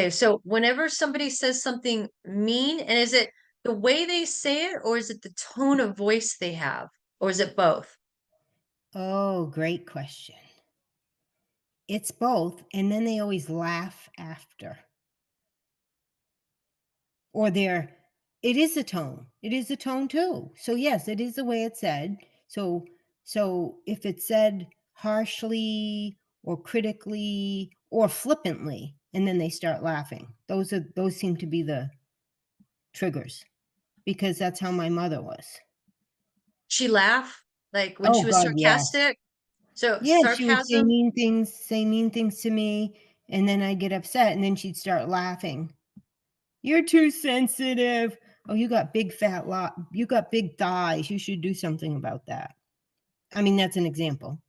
Okay, so whenever somebody says something mean, and is it the way they say it, or is it the tone of voice they have, or is it both? Oh, great question. It's both, and then they always laugh after. Or they're it is a tone. It is a tone too. So yes, it is the way it's said. So so if it's said harshly or critically or flippantly, and then they start laughing. Those seem to be the triggers because that's how my mother was. She laugh like when Oh she was god, yes. sarcastic. So Yeah, she would sarcasm. say mean things to me, and then I'd get upset, and then she'd start laughing. "You're too sensitive. Oh, you got big thighs. You should do something about that." I mean, that's an example.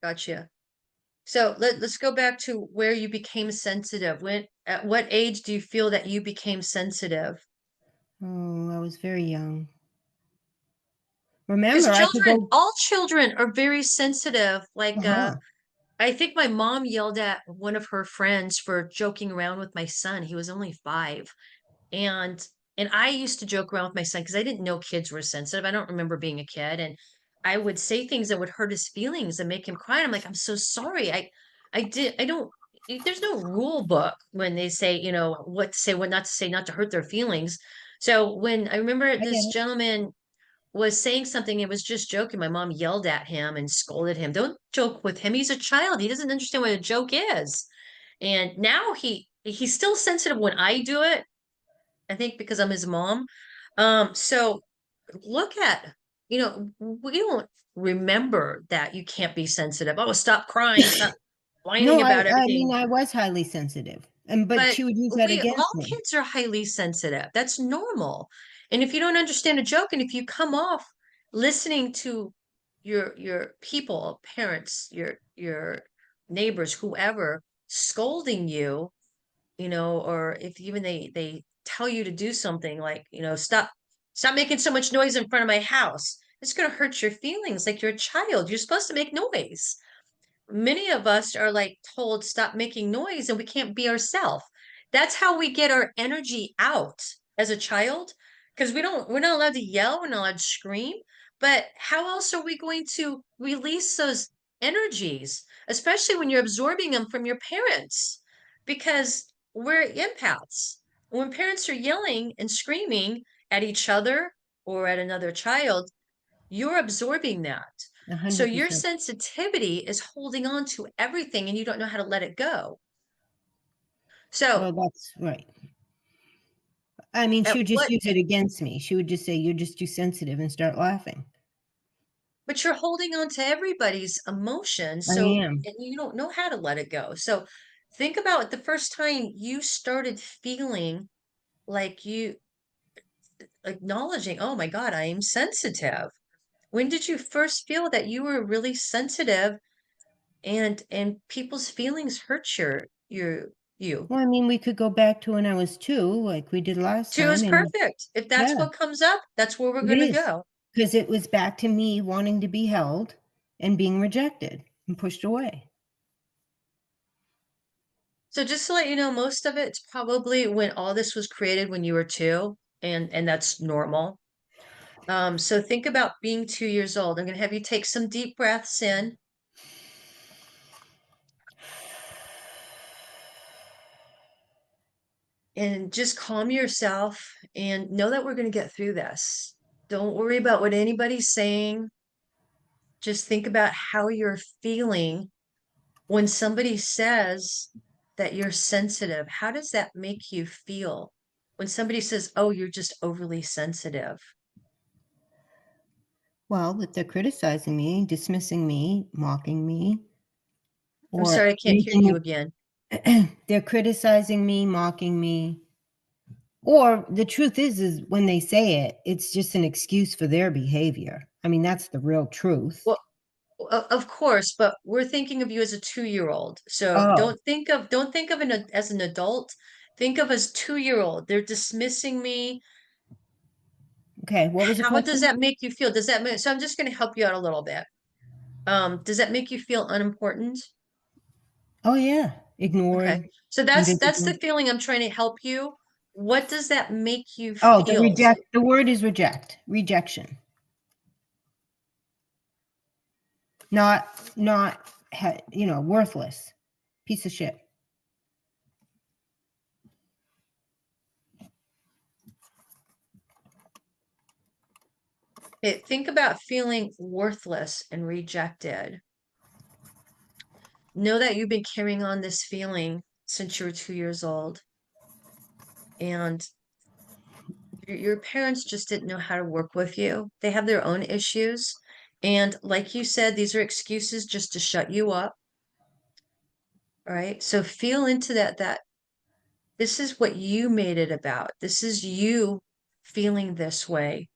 Gotcha. So let's go back to where you became sensitive. At what age do you feel that you became sensitive? Oh, I was very young. Because Remember, I could children, go all children are very sensitive. uh-huh. I think my mom yelled at one of her friends for joking around with my son. He was only 5. And I used to joke around with my son because I didn't know kids were sensitive. I don't remember being a kid. And I would say things that would hurt his feelings and make him cry. And I'm like, I'm so sorry. I don't, there's no rule book when they say, what to say, what not to say, not to hurt their feelings. So when I remember I get this it. gentleman was saying something, it was just joking. My mom yelled at him and scolded him. Don't joke with him. He's a child. He doesn't understand what a joke is. And now he's still sensitive when I do it. I think because I'm his mom. So look at, we don't remember that you can't be sensitive. Oh, stop crying, stop whining No, about I mean, everything. I was highly sensitive, but But she would use that all against me. kids are highly sensitive. That's normal. And if you don't understand a joke, and if you come off listening to your people, parents, your neighbors, whoever, scolding you, or if even they tell you to do something like, stop making so much noise in front of my house. It's going to hurt your feelings like you're a child. You're supposed to make noise. Many of us are like told stop making noise and we can't be ourselves. That's how we get our energy out as a child because we're not allowed to yell, we're not allowed to scream. But how else are we going to release those energies, especially when you're absorbing them from your parents? Because we're empaths. When parents are yelling and screaming at each other or at another child, you're absorbing that. So your 100%. sensitivity is holding on to everything and you don't know how to let it go. So Well, that's right. I mean, she at would just what, use it against me. She would just say, "You're just too sensitive," and start laughing. but you're holding on to everybody's emotions. I So, am. and you don't know how to let it go. So think about the first time you started feeling like you acknowledging, oh my God, I am sensitive. When did you first feel that you were really sensitive and people's feelings hurt you? Well, I mean, we could go back to when I was 2, like we did last 2 time, is and perfect. If that's yeah, what comes up, that's where we're it gonna is, go. because it was back to me wanting to be held and being rejected and pushed away. So just to let you know, most of it's probably when all this was created when you were 2, and that's normal. So think about being 2 years old. I'm gonna have you take some deep breaths in and just calm yourself and know that we're gonna get through this. Don't worry about what anybody's saying. Just think about how you're feeling when somebody says that you're sensitive. How does that make you feel? When somebody says, "Oh, you're just overly sensitive." Well, if they're criticizing me, dismissing me, mocking me, I'm or sorry, I can't hear you anything again. they're criticizing me, mocking me, or the truth is when they say it, it's just an excuse for their behavior. I mean, that's the real truth. Well, of course, but we're thinking of you as a 2-year-old. So Oh, don't think of as an adult. Think of as 2-year-old. They're dismissing me. okay, what was the How does question? that make you feel? Does that make, so I'm just going to help you out a little bit. Does that make you feel unimportant? Oh, yeah. Okay. ignored, So that's the invisible. feeling I'm trying to help you. What does that make you Oh, the feel? So, reject. The word is reject. Rejection. Not worthless. Piece of shit. okay, think about feeling worthless and rejected. Know that you've been carrying on this feeling since you were 2 years old, and your parents just didn't know how to work with you. They have their own issues. And like you said, these are excuses just to shut you up. All right. So feel into that this is what you made it about. This is you feeling this way.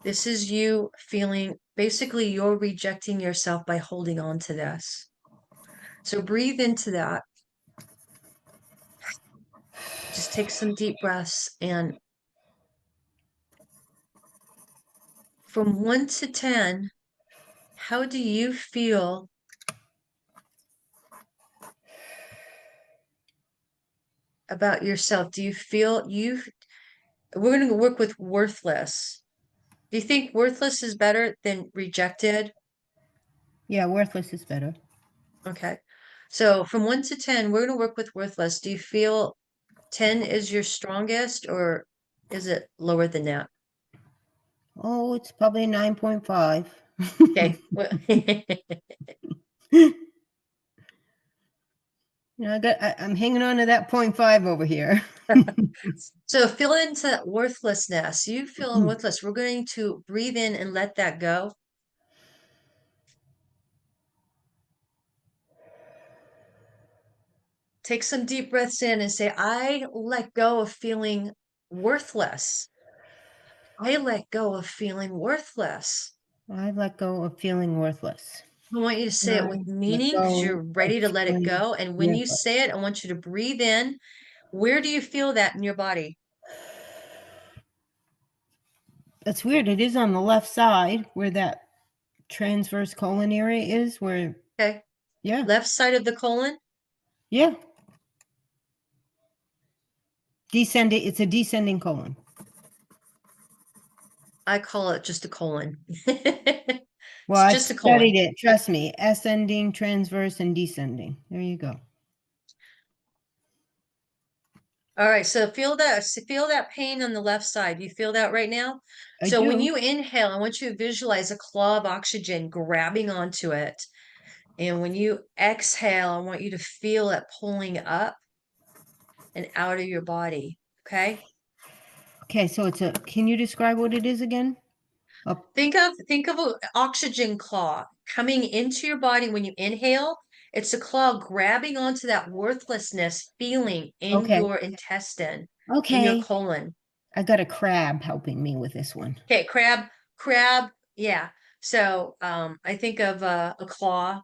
This is you feeling basically you're rejecting yourself by holding on to this. So breathe into that. Just take some deep breaths. And from 1 to 10, how do you feel about yourself? Do you feel we're going to work with worthless. Do you think worthless is better than rejected? Yeah, worthless is better. Okay. So from 1 to 10, we're going to work with worthless. Do you feel 10 is your strongest or is it lower than that? Oh, it's probably 9.5. Okay. I'm hanging on to that point 0.5 over here. So feel into worthlessness. You feeling worthless. We're going to breathe in and let that go. Take some deep breaths in and say, I let go of feeling worthless. I let go of feeling worthless. I let go of feeling worthless. I want you to say it I with let meaning because go you're of ready to let it feeling go. And when you worthless. say it, I want you to breathe in. Where do you feel that in your body? That's weird. It is on the left side where that transverse colon area is, where, Okay. yeah, Left side of the colon. yeah. Descending, it's a descending colon. I call it just a colon. Well, It's I've just a colon. studied it. Trust me. Ascending, transverse, and descending. There you go. All right. So feel that pain on the left side. You feel that right now? I So when do. you inhale, I want you to visualize a claw of oxygen grabbing onto it. And when you exhale, I want you to feel it pulling up and out of your body. Okay. Okay, so can you describe what it is again? A, Think of an oxygen claw coming into your body when you inhale. It's a claw grabbing onto that worthlessness feeling in okay. your intestine, in your Okay. colon. I got a crab helping me with this one. Okay, crab, yeah. So I think of a claw,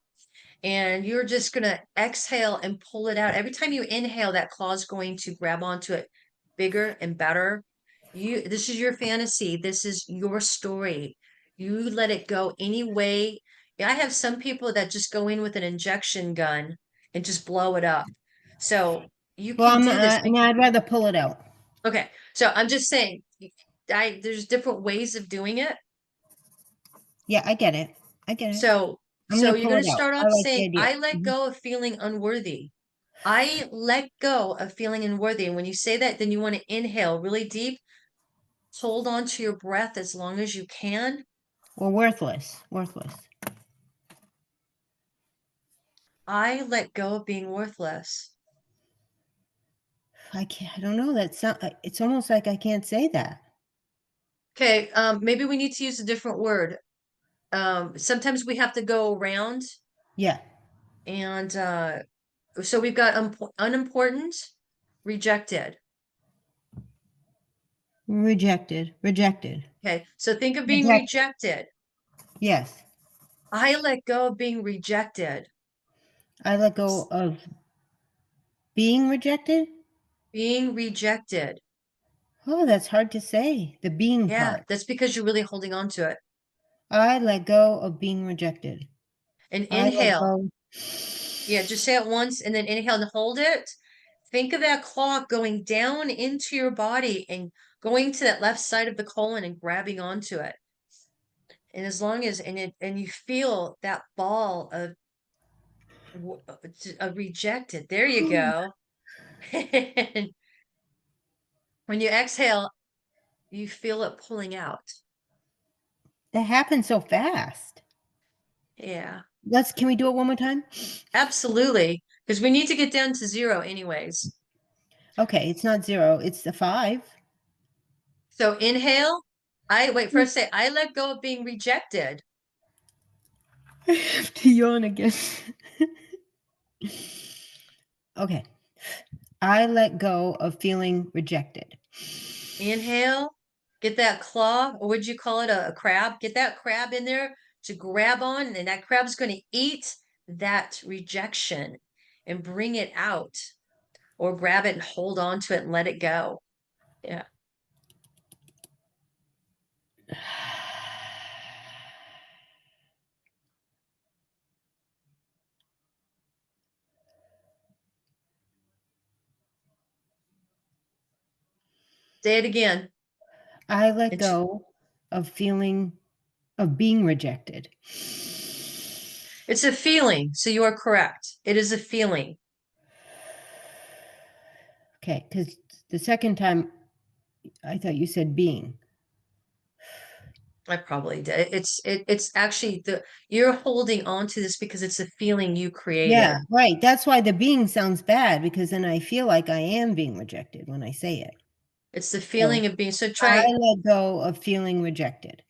and you're just gonna exhale and pull it out. Every time you inhale, that claw is going to grab onto it bigger and better. This is your fantasy. This is your story. You let it go anyway. Yeah, I have some people that just go in with an injection gun and just blow it up. So you Well, can do this. no, I'd rather pull it out. Okay, so I'm just saying, there's different ways of doing it. Yeah, I get it. I get it. So, I'm so gonna you're pull going it to out. start I off like the saying, idea. I let Mhm. go of feeling unworthy. I let go of feeling unworthy. And when you say that, then you want to inhale really deep, hold on to your breath as long as you can. Or worthless. Worthless. I let go of being worthless. I can't. I don't know. It's almost like I can't say that. Okay, maybe we need to use a different word. Sometimes we have to go around Yeah. and so we've got unimportant, rejected. Rejected. Rejected. Okay, so think of being Rejected. rejected. Yes. I let go of being rejected. I let go of being rejected. Being rejected. Oh, that's hard to say. The being Yeah, part. that's because you're really holding on to it. I let go of being rejected. And I let inhale. go. Yeah, just say it once and then inhale and hold it. Think of that claw going down into your body and going to that left side of the colon and grabbing onto it. And as long as and you feel that ball of rejected. There you go. And when you exhale, you feel it pulling out. That happened so fast. Yeah, Can we do it one more time? absolutely. Because we need to get down to zero anyways. Okay, it's not 0, it's the 5. So inhale. I wait, first say, I let go of being rejected. I have to yawn again. Okay. I let go of feeling rejected. Inhale, get that claw, or would you call it a crab? Get that crab in there to grab on, and that crab's going to eat that rejection and bring it out, or grab it and hold on to it and let it go. Yeah. Say it again. I let It's go of being rejected. it's a feeling, so you are correct. It is a feeling. Okay, because the second time I thought you said being. I probably did. It's actually the you're holding on to this because it's a feeling you Yeah, created. right. That's why the being sounds bad because then I feel like I am being rejected when I say it. It's the So feeling of being so I try let go of feeling rejected.